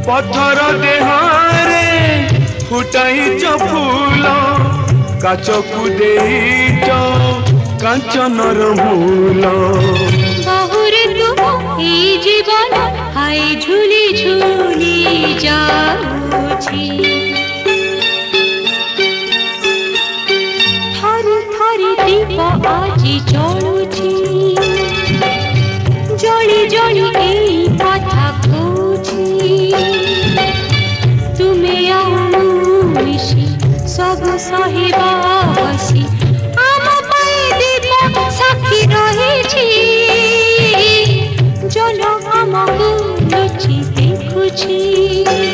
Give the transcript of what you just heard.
पत्थर देहारे फुटाइच फूल काचकु देइच कांचनर मूल बहुरे तुम ए जीवन हाय झुली झुली जाउछि थारी थारी दीप आजी जलुछि जली जली ए कथा कहूछि तुमे आउ मिशी सब सहिबा बसी आम पाई दीप साक्षी रहिछि जल आमको लुचि देखुछि।